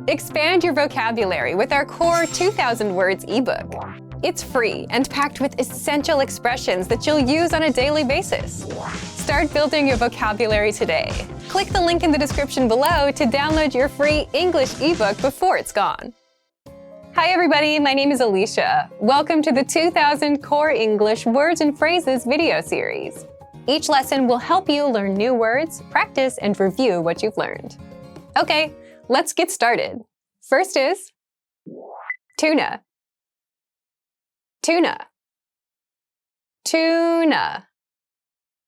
Expand your vocabulary with our core 2,000 words ebook. It's free and packed with essential expressions that you'll use on a daily basis. Start building your vocabulary today. Click the link in the description below to download your free English ebook before it's gone. Hi everybody, my name is Alicia. Welcome to the 2000 Core English Words and Phrases video series. Each lesson will help you learn new words, practice, and review what you've learned. Okay, let's get started. First is tuna. Tuna. Tuna.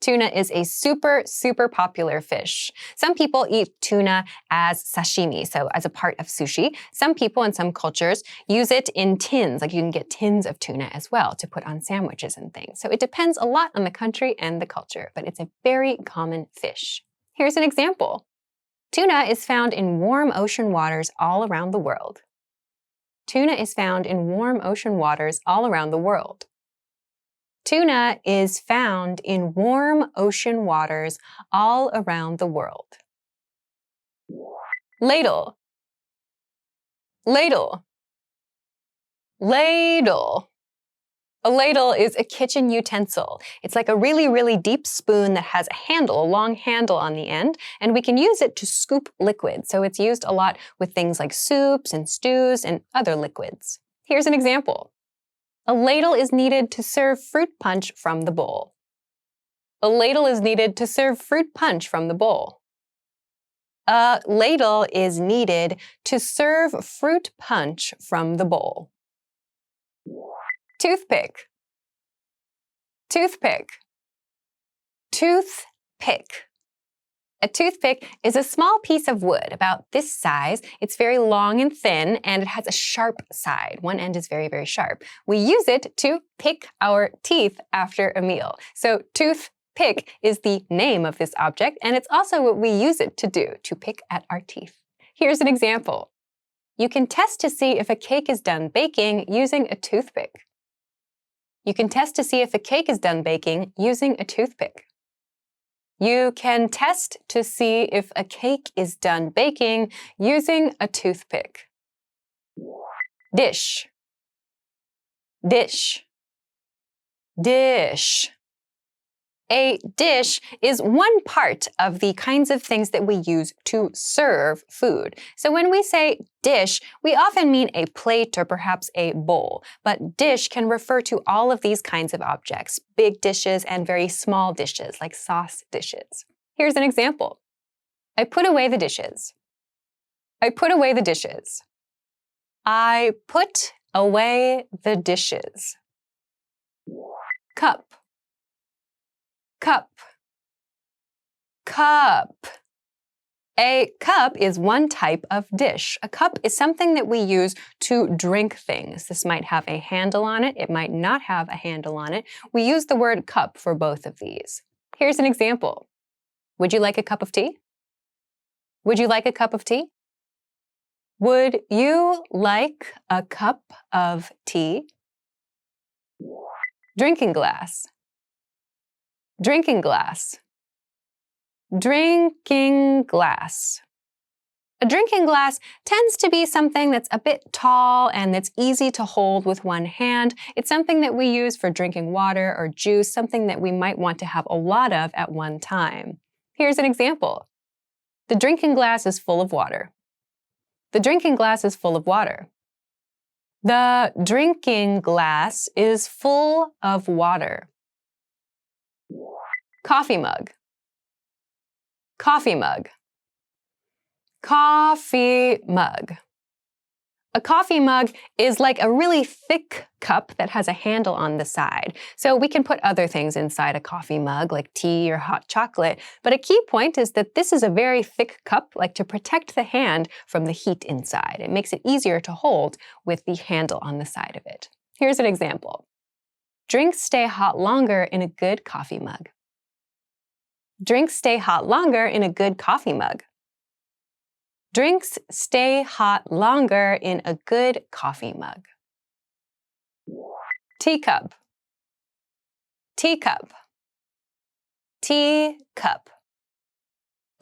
Tuna is a super popular fish. Some people eat tuna as sashimi, so as a part of sushi. Some people in some cultures use it in tins, like you can get tins of tuna as well to put on sandwiches and things. So it depends a lot on the country and the culture, but it's a very common fish. Here's an example. Tuna is found in warm ocean waters all around the world. Tuna is found in warm ocean waters all around the world. Tuna is found in warm ocean waters all around the world. Ladle. Ladle. Ladle. A ladle is a kitchen utensil. It's like a really deep spoon that has a handle, a long handle on the end, and we can use it to scoop liquid. So it's used a lot with things like soups and stews and other liquids. Here's an example. A ladle is needed to serve fruit punch from the bowl. A ladle is needed to serve fruit punch from the bowl. A ladle is needed to serve fruit punch from the bowl. Toothpick. Toothpick. Toothpick. A toothpick is a small piece of wood about this size. It's very long and thin, and it has a sharp side. One end is very sharp. We use it to pick our teeth after a meal. So toothpick is the name of this object, and it's also what we use it to do, to pick at our teeth. Here's an example. You can test to see if a cake is done baking using a toothpick. You can test to see if a cake is done baking using a toothpick. You can test to see if a cake is done baking using a toothpick. Dish. Dish. Dish. A dish is one part of the kinds of things that we use to serve food. So when we say dish, we often mean a plate or perhaps a bowl. But dish can refer to all of these kinds of objects, big dishes and very small dishes, like sauce dishes. Here's an example. I put away the dishes. I put away the dishes. I put away the dishes. Cup. Cup. Cup. A cup is one type of dish. A cup is something that we use to drink things. This might have a handle on it. It might not have a handle on it. We use the word cup for both of these. Here's an example. Would you like a cup of tea? Would you like a cup of tea? Would you like a cup of tea? Drinking glass. Drinking glass. Drinking glass. A drinking glass tends to be something that's a bit tall and that's easy to hold with one hand. It's something that we use for drinking water or juice, something that we might want to have a lot of at one time. Here's an example. The drinking glass is full of water. The drinking glass is full of water. The drinking glass is full of water. Coffee mug. Coffee mug. Coffee mug. A coffee mug is like a really thick cup that has a handle on the side. So we can put other things inside a coffee mug, like tea or hot chocolate. But a key point is that this is a very thick cup, like to protect the hand from the heat inside. It makes it easier to hold with the handle on the side of it. Here's an example. Drinks stay hot longer in a good coffee mug. Drinks stay hot longer in a good coffee mug. Drinks stay hot longer in a good coffee mug. Teacup. Teacup. Teacup.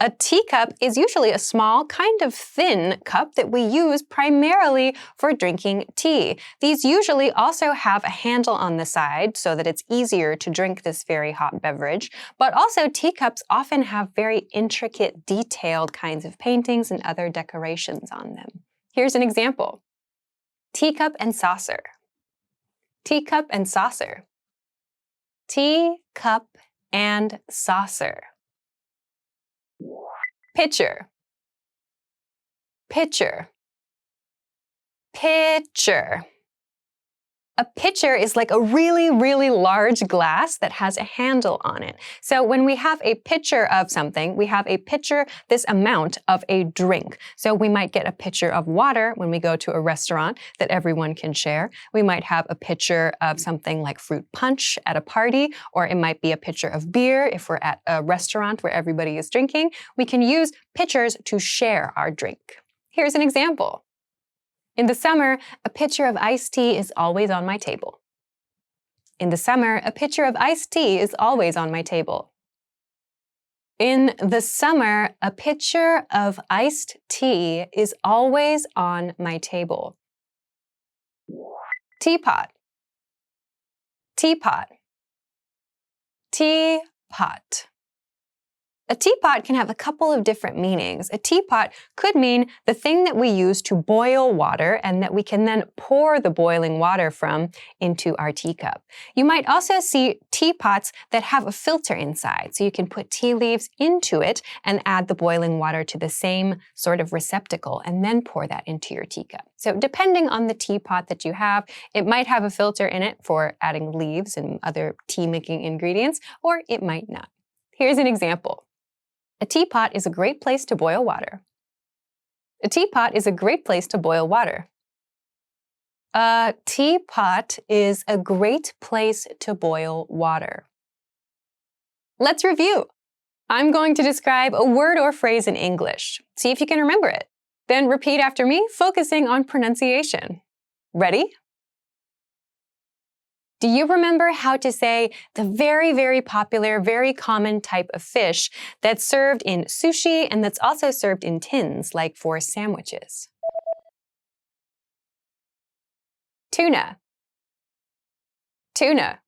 A teacup is usually a small, kind of thin cup that we use primarily for drinking tea. These usually also have a handle on the side so that it's easier to drink this very hot beverage. But also, teacups often have very intricate, detailed kinds of paintings and other decorations on them. Here's an example. Teacup and saucer. Teacup and saucer. Teacup and saucer. Pitcher. Pitcher. Pitcher. A pitcher is like a really, really large glass that has a handle on it. So when we have a pitcher of something, we have a pitcher, this amount of a drink. So we might get a pitcher of water when we go to a restaurant that everyone can share. We might have a pitcher of something like fruit punch at a party, or it might be a pitcher of beer if we're at a restaurant where everybody is drinking. We can use pitchers to share our drink. Here's an example. In the summer, a pitcher of iced tea is always on my table. In the summer, a pitcher of iced tea is always on my table. In the summer, a pitcher of iced tea is always on my table. Teapot. Teapot. Teapot. A teapot can have a couple of different meanings. A teapot could mean the thing that we use to boil water and that we can then pour the boiling water from into our teacup. You might also see teapots that have a filter inside, so you can put tea leaves into it and add the boiling water to the same sort of receptacle and then pour that into your teacup. So depending on the teapot that you have, it might have a filter in it for adding leaves and other tea-making ingredients, or it might not. Here's an example. A teapot is a great place to boil water. A teapot is a great place to boil water. A teapot is a great place to boil water. Let's review. I'm going to describe a word or phrase in English. See if you can remember it. Then repeat after me, focusing on pronunciation. Ready? Do you remember how to say the very, very popular, very common type of fish that's served in sushi and that's also served in tins, like for sandwiches? Tuna. Tuna.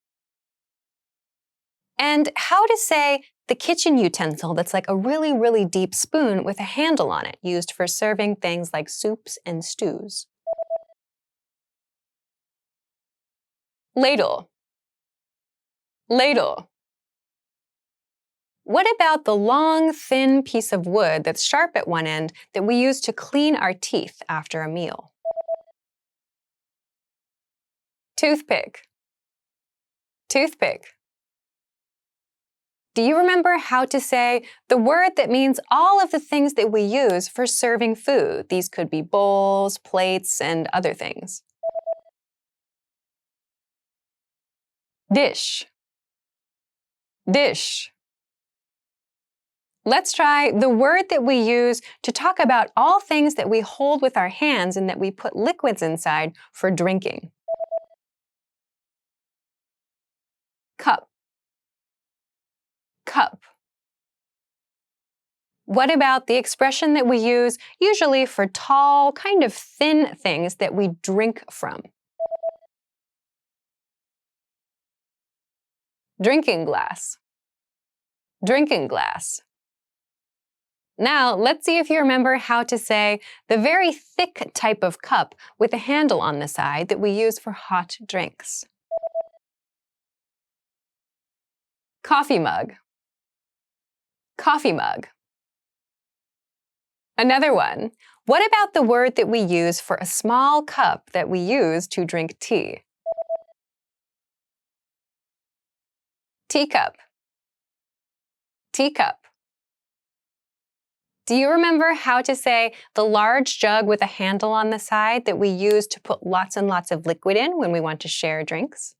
And how to say the kitchen utensil that's like a really, really deep spoon with a handle on it, used for serving things like soups and stews? Ladle. Ladle. What about the long, thin piece of wood that's sharp at one end that we use to clean our teeth after a meal? Toothpick. Toothpick. Do you remember how to say the word that means all of the things that we use for serving food? These could be bowls, plates, and other things. Dish. Dish. Let's try the word that we use to talk about all things that we hold with our hands and that we put liquids inside for drinking. Cup. Cup. What about the expression that we use usually for tall, kind of thin things that we drink from? Drinking glass. Drinking glass. Now, let's see if you remember how to say the very thick type of cup with a handle on the side that we use for hot drinks. Coffee mug. Coffee mug. Another one. What about the word that we use for a small cup that we use to drink tea? Teacup. Teacup. Do you remember how to say the large jug with a handle on the side that we use to put lots and lots of liquid in when we want to share drinks?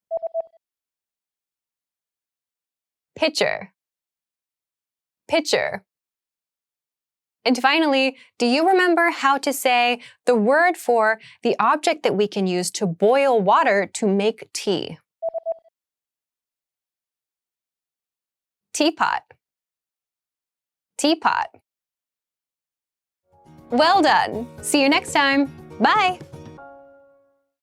Pitcher. Pitcher. And finally, do you remember how to say the word for the object that we can use to boil water to make tea? Teapot. Teapot. Well done. See you next time. Bye.